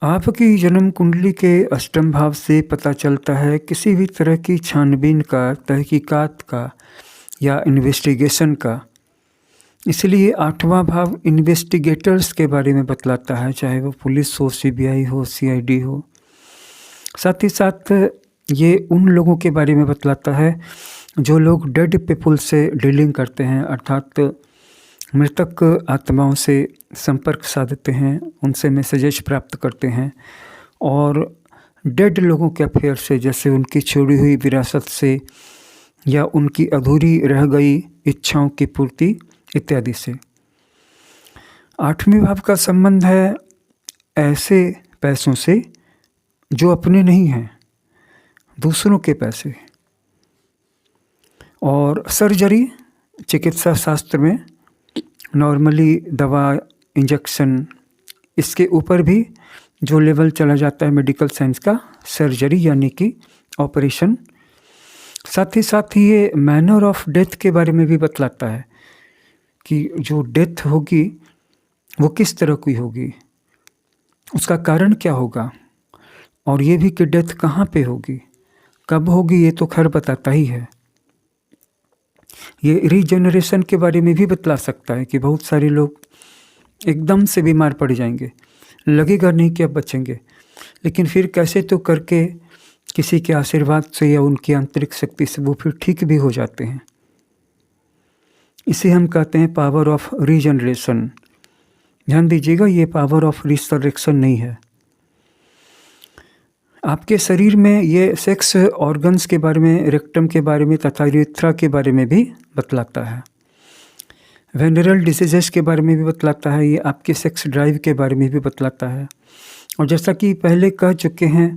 आपकी जन्म कुंडली के अष्टम भाव से पता चलता है किसी भी तरह की छानबीन का, तहकीकात का या इन्वेस्टिगेशन का। इसलिए आठवां भाव इन्वेस्टिगेटर्स के बारे में बतलाता है, चाहे वो पुलिस हो, सीबीआई हो, सीआईडी हो। साथ ही साथ ये उन लोगों के बारे में बतलाता है जो लोग डेड पीपल से डीलिंग करते हैं, अर्थात मृतक आत्माओं से संपर्क साधते हैं, उनसे मैसेजेस प्राप्त करते हैं और डेड लोगों के अफेयर से, जैसे उनकी छोड़ी हुई विरासत से या उनकी अधूरी रह गई इच्छाओं की पूर्ति इत्यादि से। आठवें भाव का संबंध है ऐसे पैसों से जो अपने नहीं हैं, दूसरों के पैसे। और सर्जरी चिकित्सा शास्त्र में नॉर्मली दवा, इंजेक्शन, इसके ऊपर भी जो लेवल चला जाता है मेडिकल साइंस का, सर्जरी यानी कि ऑपरेशन। साथ ही ये मैनर ऑफ डेथ के बारे में भी बतलाता है कि जो डेथ होगी वो किस तरह की होगी, उसका कारण क्या होगा, और ये भी कि डेथ कहाँ पे होगी, कब होगी, ये तो खैर बताता ही है। ये रीजनरेशन के बारे में भी बतला सकता है कि बहुत सारे लोग एकदम से बीमार पड़ जाएंगे, लगेगा नहीं कि अब बचेंगे, लेकिन फिर कैसे तो करके किसी के आशीर्वाद से या उनकी आंतरिक शक्ति से वो फिर ठीक भी हो जाते हैं। इसे हम कहते हैं पावर ऑफ रीजनरेशन। ध्यान दीजिएगा, ये पावर ऑफ रिसरेक्शन नहीं है। आपके शरीर में ये सेक्स ऑर्गन्स के बारे में, रेक्टम के बारे में तथा यूरेथ्रा के बारे में भी बतलाता है। वेनरल डिसीजेस के बारे में भी बतलाता है। ये आपके सेक्स ड्राइव के बारे में भी बतलाता है। और जैसा कि पहले कह चुके हैं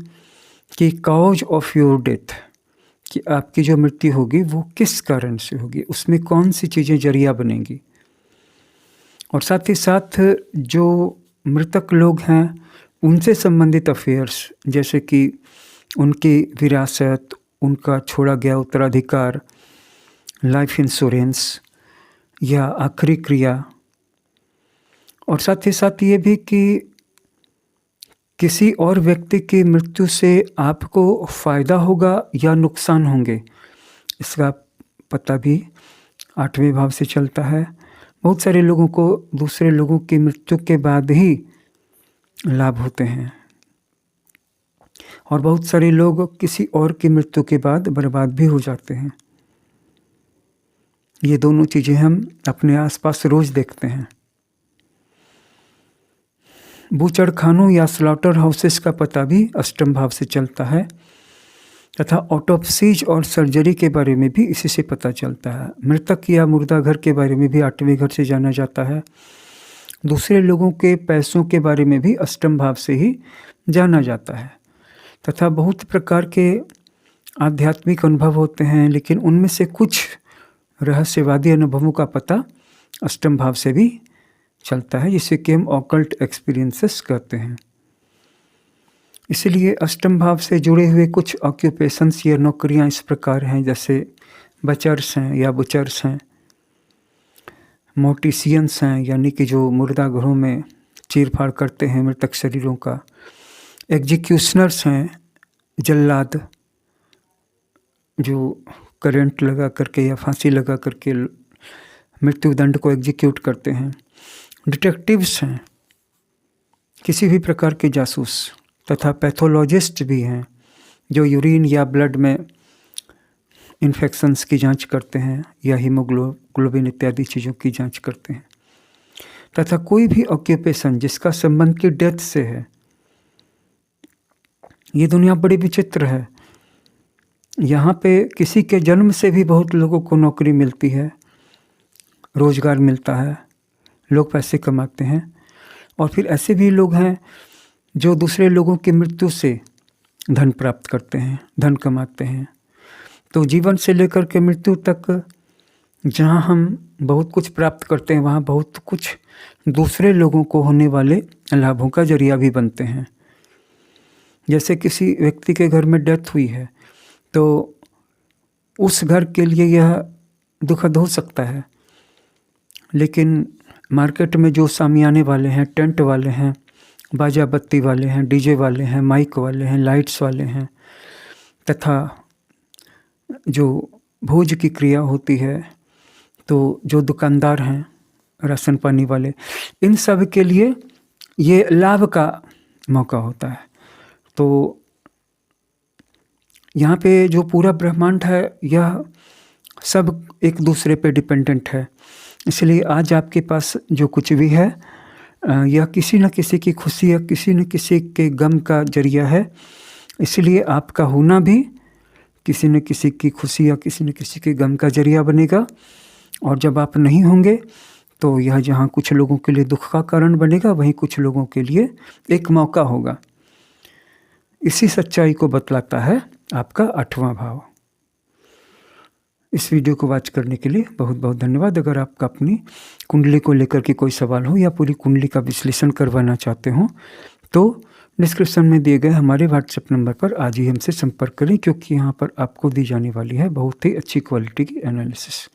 कि कॉज ऑफ योर डेथ, कि आपकी जो मृत्यु होगी वो किस कारण से होगी, उसमें कौन सी चीज़ें जरिया बनेंगी। और साथ ही साथ जो मृतक लोग हैं उनसे संबंधित अफेयर्स, जैसे कि उनकी विरासत, उनका छोड़ा गया उत्तराधिकार, लाइफ इंश्योरेंस या आखिरी क्रिया। और साथ ही साथ ये भी कि किसी और व्यक्ति की मृत्यु से आपको फ़ायदा होगा या नुकसान होंगे, इसका पता भी आठवें भाव से चलता है। बहुत सारे लोगों को दूसरे लोगों की मृत्यु के बाद ही लाभ होते हैं और बहुत सारे लोग किसी और की मृत्यु के बाद बर्बाद भी हो जाते हैं। ये दोनों चीज़ें हम अपने आसपास रोज़ देखते हैं। बूचड़खानों या स्लॉटर हाउसेस का पता भी अष्टम भाव से चलता है तथा ऑटोप्सीज और सर्जरी के बारे में भी इसी से पता चलता है। मृतक या मुर्दा घर के बारे में भी आठवें घर से जाना जाता है। दूसरे लोगों के पैसों के बारे में भी अष्टम भाव से ही जाना जाता है तथा बहुत प्रकार के आध्यात्मिक अनुभव होते हैं, लेकिन उनमें से कुछ रहस्यवादी अनुभवों का पता अष्टम भाव से भी चलता है, जिसे कि हम ऑकल्ट एक्सपीरियंसेस कहते हैं। इसलिए अष्टम भाव से जुड़े हुए कुछ ऑक्यूपेशंस या नौकरियां इस प्रकार हैं, जैसे बचर्स हैं या बुचर्स हैं, मोटिशियंस हैं यानी कि जो मुर्दा घरों में चीर फाड़ करते हैं मृतक शरीरों का, एग्जीक्यूशनर्स हैं, जल्लाद जो करंट लगा करके या फांसी लगा करके मृत्युदंड को एग्जीक्यूट करते हैं, डिटेक्टिव्स हैं, किसी भी प्रकार के जासूस, तथा पैथोलॉजिस्ट भी हैं जो यूरिन या ब्लड में इन्फेक्शंस की जांच करते हैं या हीमोग्लोबिन इत्यादि चीज़ों की जांच करते हैं। तथा कोई भी ऑक्यूपेशन जिसका संबंध की डेथ से है। ये दुनिया बड़ी विचित्र है। यहाँ पे किसी के जन्म से भी बहुत लोगों को नौकरी मिलती है, रोजगार मिलता है, लोग पैसे कमाते हैं। और फिर ऐसे भी लोग हैं जो दूसरे लोगों की मृत्यु से धन प्राप्त करते हैं, धन कमाते हैं। तो जीवन से लेकर के मृत्यु तक जहाँ हम बहुत कुछ प्राप्त करते हैं, वहाँ बहुत कुछ दूसरे लोगों को होने वाले लाभों का जरिया भी बनते हैं। जैसे किसी व्यक्ति के घर में डेथ हुई है तो उस घर के लिए यह दुखद हो सकता है, लेकिन मार्केट में जो सामियाने वाले हैं, टेंट वाले हैं, बाजा बत्ती वाले हैं, डीजे वाले हैं, माइक वाले हैं, लाइट्स वाले हैं, तथा जो भोज की क्रिया होती है, तो जो दुकानदार हैं, राशन पानी वाले, इन सब के लिए ये लाभ का मौका होता है। तो यहाँ पे जो पूरा ब्रह्मांड है, यह सब एक दूसरे पे डिपेंडेंट है। इसलिए आज आपके पास जो कुछ भी है, यह किसी न किसी की खुशी या किसी न किसी के गम का जरिया है। इसलिए आपका होना भी किसी न किसी की खुशी या किसी न किसी के गम का जरिया बनेगा। और जब आप नहीं होंगे तो यह जहाँ कुछ लोगों के लिए दुख का कारण बनेगा, वहीं कुछ लोगों के लिए एक मौका होगा। इसी सच्चाई को बतलाता है आपका 8वां भाव। इस वीडियो को वॉच करने के लिए बहुत बहुत धन्यवाद। अगर आपका अपनी कुंडली को लेकर के कोई सवाल हो या पूरी कुंडली का विश्लेषण करवाना चाहते हो तो डिस्क्रिप्शन में दिए गए हमारे व्हाट्सएप नंबर पर आज ही हमसे संपर्क करें, क्योंकि यहाँ पर आपको दी जाने वाली है बहुत ही अच्छी क्वालिटी की एनालिसिस।